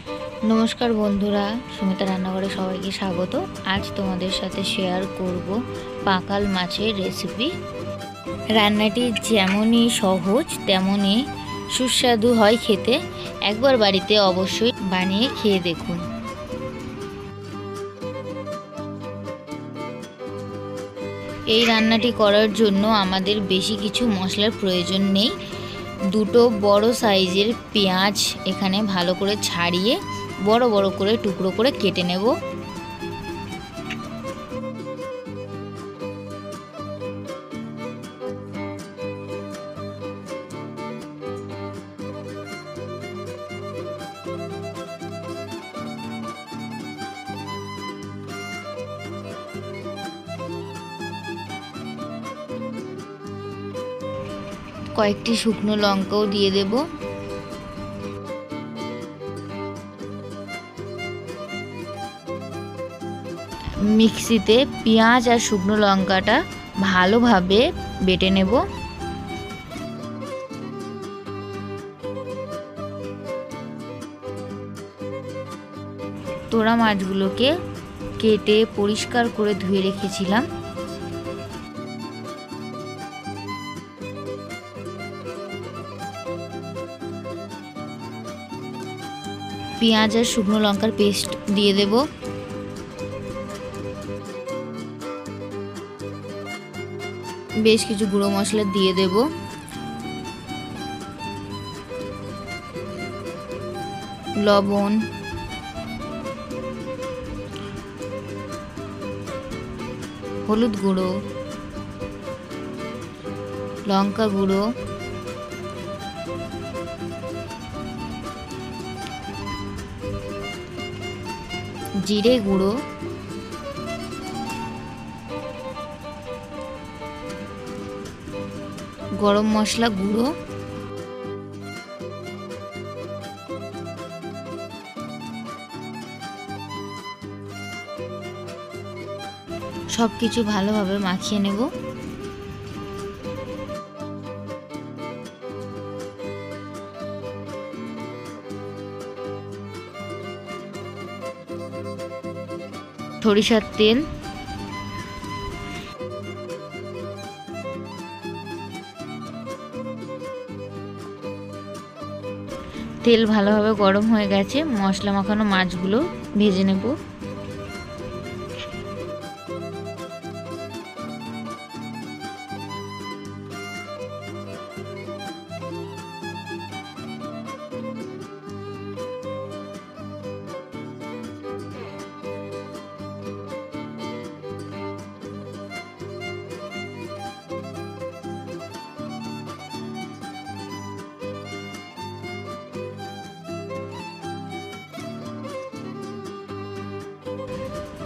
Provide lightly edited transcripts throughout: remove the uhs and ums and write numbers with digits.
नमस्कार बंधुरा सुमिता रान्नाघरे सबाइके स्वागत। आज तोमादेर साथे शेयर करब पाकाल माछेर रेसिपि। रान्नाटी जेमनई सहज तेमनई सुस्वादु हय खेते। एकबार बाड़ीते अवश्यई बानिये खेये देखुन। এই রান্নাটি করার জন্য আমাদের বেশি কিছু মশলার প্রয়োজন নেই। দুটো বড় সাইজের পেঁয়াজ এখানে ভালো করে ছাড়িয়ে বড় বড় করে টুকরো করে কেটে নেব। কয়েকটি শুকনো লঙ্কাও দিয়ে দেব। মিক্সিতে পেঁয়াজ আর শুকনো লঙ্কাটা ভালোভাবে বেটে নেব। তোড়া মাছগুলোকে কেটে পরিষ্কার করে ধুয়ে রেখেছিলাম। পেঁয়াজ আর শুকনো লঙ্কার পেস্ট দিয়ে দেব। বেশ কিছু গুঁড়ো মশলা দিয়ে দেব। লবণ, হলুদ গুঁড়ো, লঙ্কা গুঁড়ো, জিরে গুঁড়ো, গরম মশলা গুঁড়ো, সবকিছু ভালোভাবে মাখিয়ে নেব। সরিষার তেল, তেল ভালোভাবে গরম হয়ে গেছে। মশলা মাখানো মাছগুলো ভেজে নেব।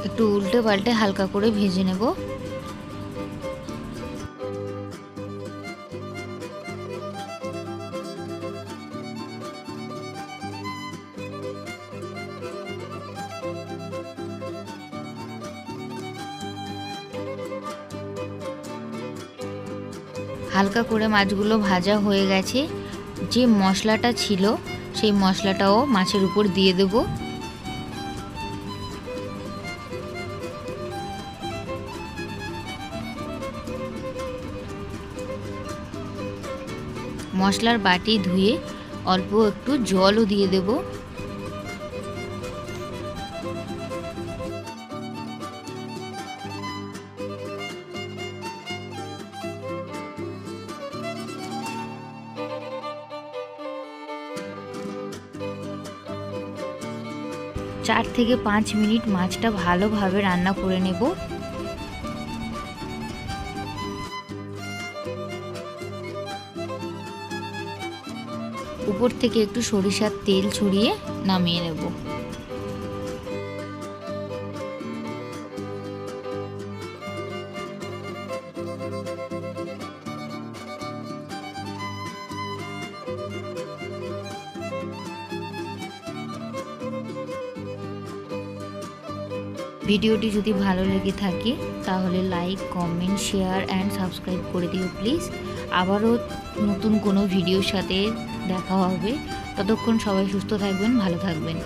একটু উল্টে পাল্টে হালকা করে ভেজে নেব। হালকা করে মাছগুলো ভাজা হয়ে গেছে। যে মশলাটা ছিল সেই মশলাটাও মাছের উপর দিয়ে দেব। মশলার বাটি ধুয়ে অল্প একটু জলও দিয়ে দেব। চার থেকে 5 মিনিট মাছটা ভালোভাবে রান্না করে নেব। উপর থেকে একটু সরিষার তেল ছড়িয়ে নামিয়ে নেব। ভিডিওটি যদি ভালো লেগে থাকে তাহলে like, comment, share and subscribe করে দিও প্লিজ। আবারও নতুন কোনো ভিডিওর সাথে দেখা হবে। ততক্ষণ সবাই সুস্থ থাকবেন, ভালো থাকবেন।